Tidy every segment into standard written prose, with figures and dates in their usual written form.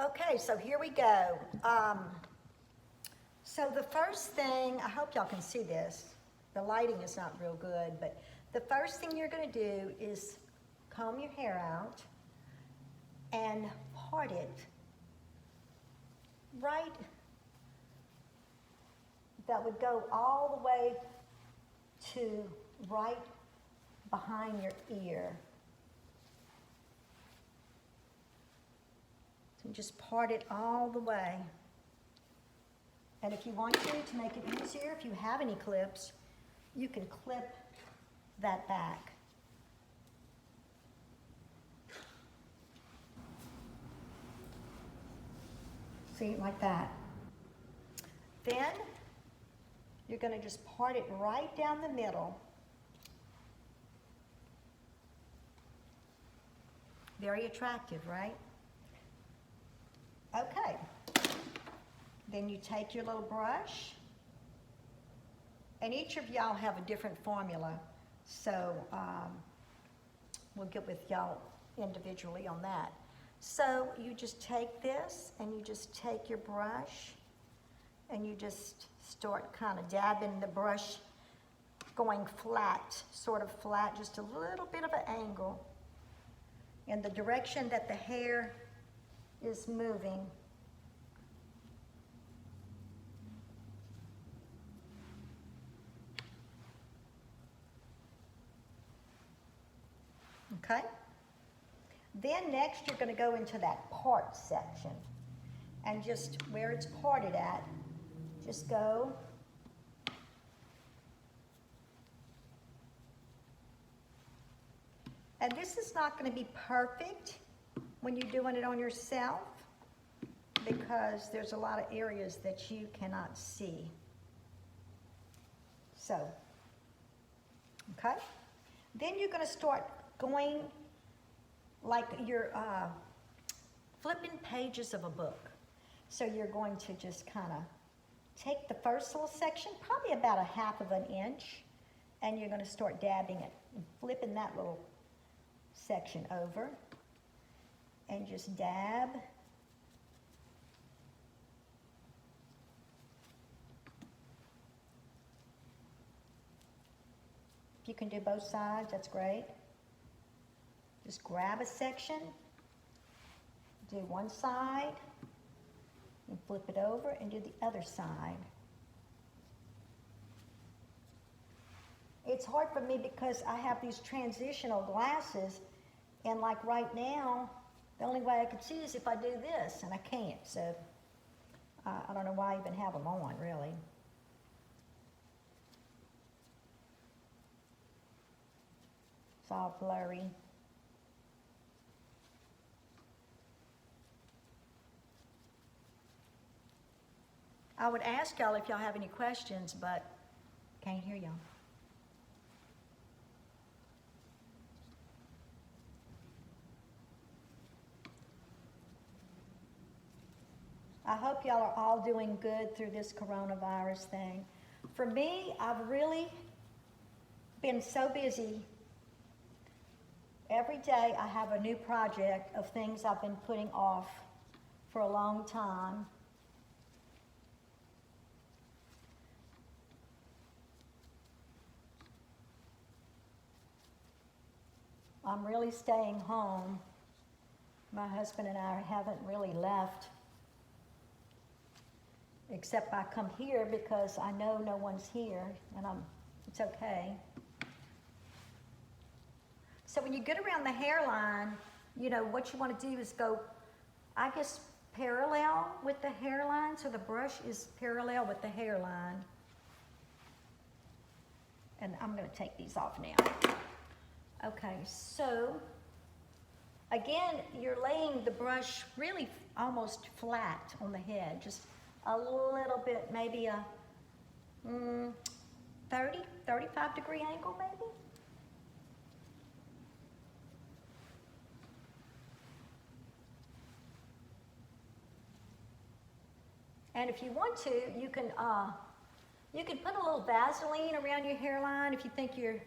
Okay, so here we go. So the first thing, I hope y'all can see this. The lighting is not real good, but the first thing you're gonna do is comb your hair out and part it right, that would go all the way to right behind your ear. So just part it all the way. And if you want to make it easier, if you have any clips, you can clip that back. See, like that. Then you're going to just part it right down the middle. Very attractive, right? Okay. Then you take your little brush, and each of y'all have a different formula, so we'll get with y'all individually on that. So you just take this, and you just take your brush, and you just start kind of dabbing the brush, going flat, sort of flat, just a little bit of an angle in the direction that the hair is moving. Okay? Then next you're going to go into that part section, and just where it's parted at, just go and this is not going to be perfect when you're doing it on yourself because there's a lot of areas that you cannot see. So, okay? Then you're going to start going like you're flipping pages of a book. So you're going to just kind of take the first little section, probably about 1/2 of an inch, and you're going to start dabbing it and flipping that little section over, and just dab. If you can do both sides, that's great. Just grab a section, do one side, and flip it over and do the other side. It's hard for me because I have these transitional glasses, and like right now, the only way I could see is if I do this, and I can't, so I don't know why I even have them on, really. It's all blurry. I would ask y'all if y'all have any questions, but can't hear y'all. I hope y'all are all doing good through this coronavirus thing. For me, I've really been so busy. Every day I have a new project of things I've been putting off for a long time. I'm really staying home. My husband and I haven't really left, except I come here because I know no one's here, and it's okay. So when you get around the hairline, you know, what you want to do is go, I guess, parallel with the hairline, so the brush is parallel with the hairline. And I'm going to take these off now. Okay, so again, you're laying the brush really almost flat on the head, just a little bit, maybe a 30, 35 degree angle maybe. And if you want to, you can put a little Vaseline around your hairline if you think you're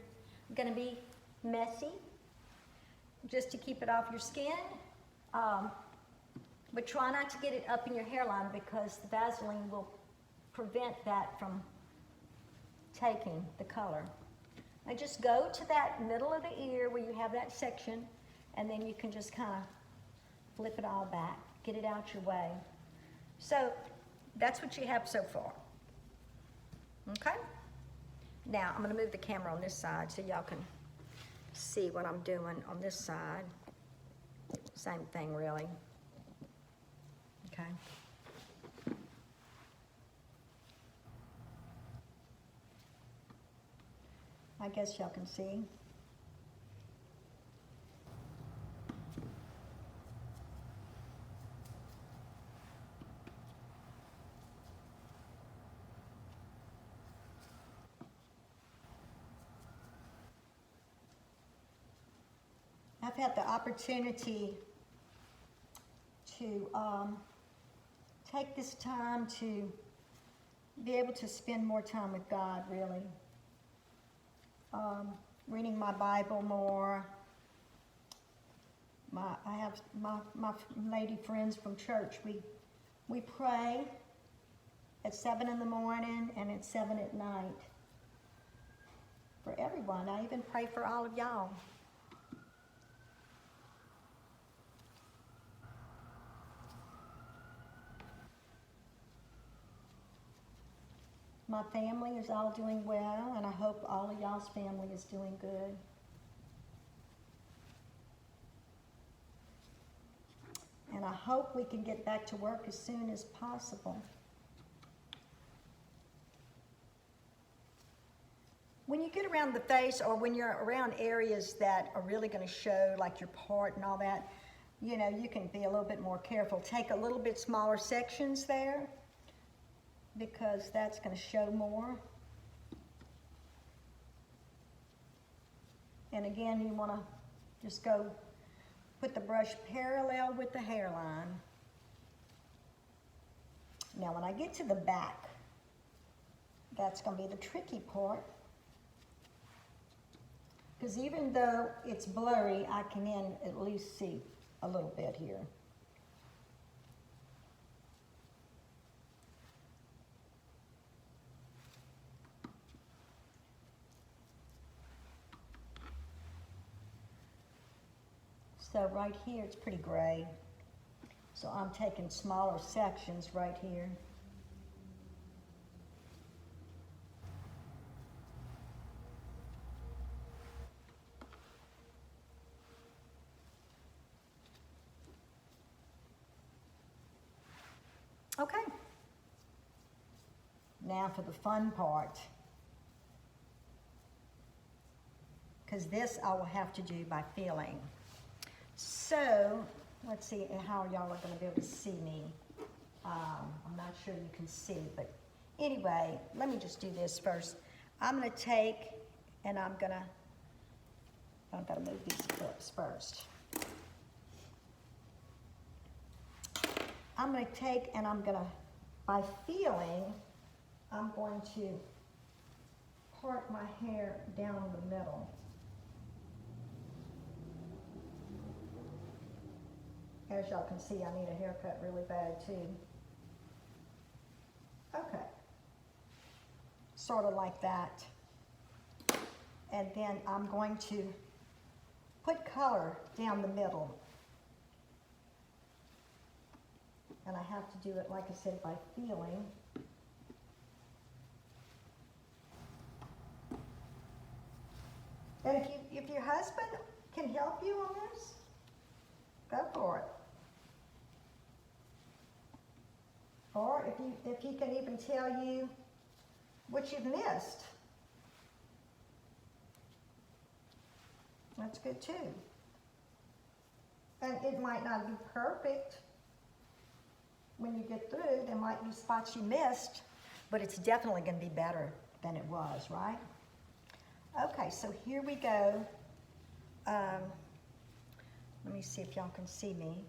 going to be messy, just to keep it off your skin. But try not to get it up in your hairline because the Vaseline will prevent that from taking the color. Now just go to that middle of the ear where you have that section, and then you can just kind of flip it all back, get it out your way. So that's what you have so far. Okay? Now I'm going to move the camera on this side so y'all can see what I'm doing on this side. Same thing really. Okay. I guess y'all can see. I've had the opportunity to take this time to be able to spend more time with God, really. Reading my Bible more. I have my lady friends from church. We pray at 7 in the morning and at 7 at night for everyone. I even pray for all of y'all. My family is all doing well, and I hope all of y'all's family is doing good. And I hope we can get back to work as soon as possible. When you get around the face, or when you're around areas that are really going to show, like your part and all that, you know, you can be a little bit more careful. Take a little bit smaller sections there, because that's going to show more. And again, you want to just go put the brush parallel with the hairline. Now when I get to the back, that's going to be the tricky part, because even though it's blurry, I can at least see a little bit here. So right here, it's pretty gray. So I'm taking smaller sections right here. Okay. Now for the fun part. Because this I will have to do by feeling. So, let's see how y'all are going to be able to see me. I'm not sure you can see, but anyway, let me just do this first. I'm going to take, and I've got to move these clips first. I'm going to take, and I'm going to, by feeling, I'm going to part my hair down the middle. As y'all can see, I need a haircut really bad too. Okay. Sort of like that. And then I'm going to put color down the middle. And I have to do it, like I said, by feeling. And if your husband can help you on this, go for it. Or if he can even tell you what you've missed, that's good too. And it might not be perfect when you get through. There might be spots you missed, but it's definitely going to be better than it was, right? Okay, so here we go. Let me see if y'all can see me.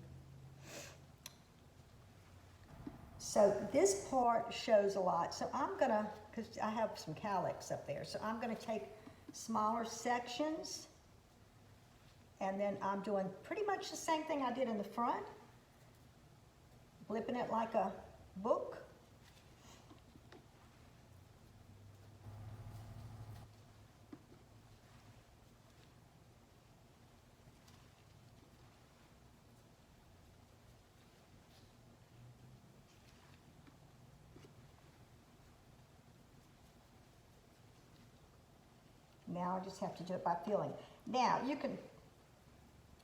So this part shows a lot. So I'm gonna, because I have some calyx up there, so I'm gonna take smaller sections, and then I'm doing pretty much the same thing I did in the front, flipping it like a book. Now I just have to do it by feeling. Now you can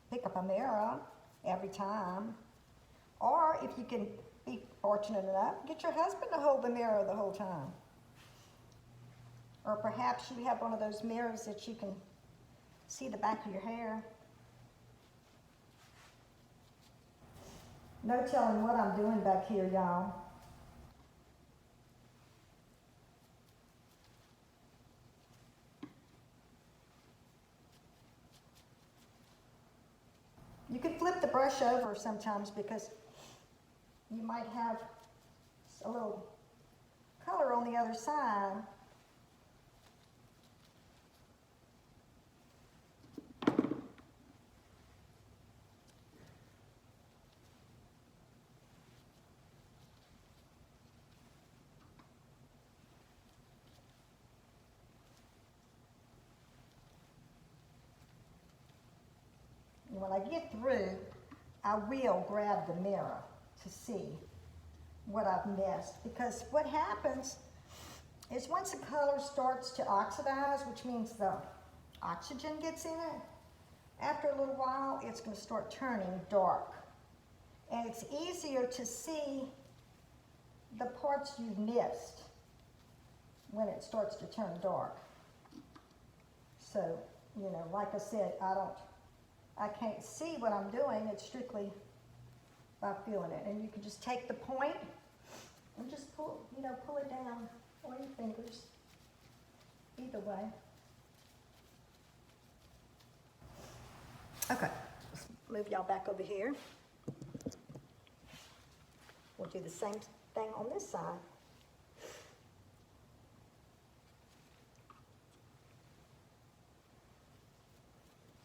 pick up a mirror every time, or if you can be fortunate enough, get your husband to hold the mirror the whole time. Or perhaps you have one of those mirrors that you can see the back of your hair. No telling what I'm doing back here, y'all. You can flip the brush over sometimes because you might have a little color on the other side. When I get through, I will grab the mirror to see what I've missed. Because what happens is once the color starts to oxidize, which means the oxygen gets in it, after a little while, it's going to start turning dark. And it's easier to see the parts you've missed when it starts to turn dark. So, you know, like I said, I can't see what I'm doing. It's strictly by feeling it. And you can just take the point and just pull it down on your fingers. Either way. Okay, let's move y'all back over here. We'll do the same thing on this side.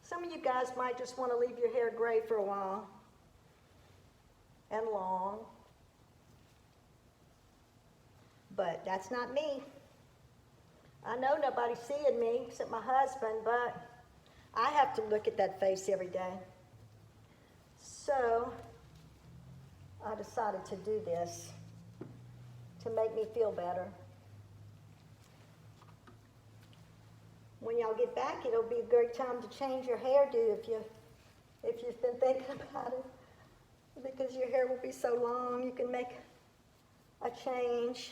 Some of you guys might just want to leave your hair gray for a while and long, but that's not me. I know nobody's seeing me except my husband, but I have to look at that face every day. So I decided to do this to make me feel better. When y'all get back, it'll be a great time to change your hairdo if you've been thinking about it. Because your hair will be so long, you can make a change.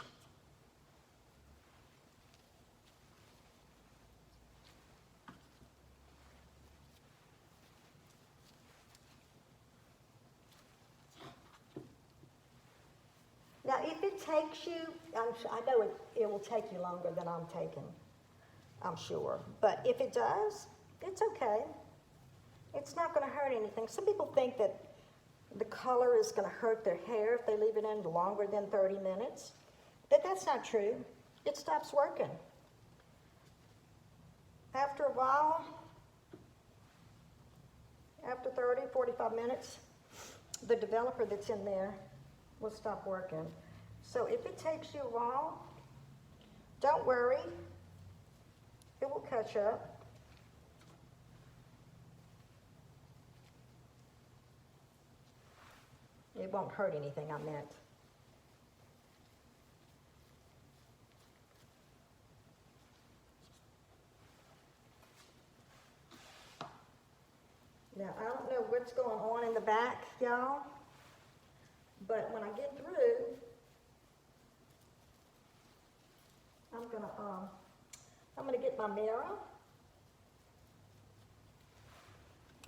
Now, if it takes you, I know it will take you longer than I'm taking. I'm sure. But if it does, it's okay. It's not going to hurt anything. Some people think that the color is going to hurt their hair if they leave it in longer than 30 minutes. But that's not true. It stops working. After a while, after 30, 45 minutes, the developer that's in there will stop working. So if it takes you a while, don't worry. It will catch up. It won't hurt anything, I meant. Now, I don't know what's going on in the back, y'all, but when I get through, I'm gonna get my mirror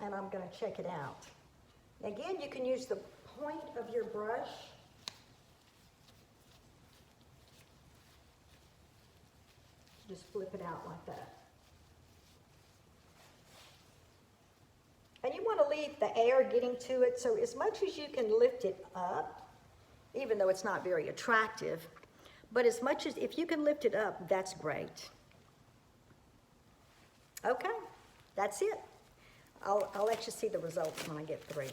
and I'm gonna check it out. Again, you can use the point of your brush just flip it out like that. And you want to leave the air getting to it, so as much as you can lift it up, even though it's not very attractive, but as much as, if you can lift it up, that's great. Okay, that's it. I'll let you see the results when I get through.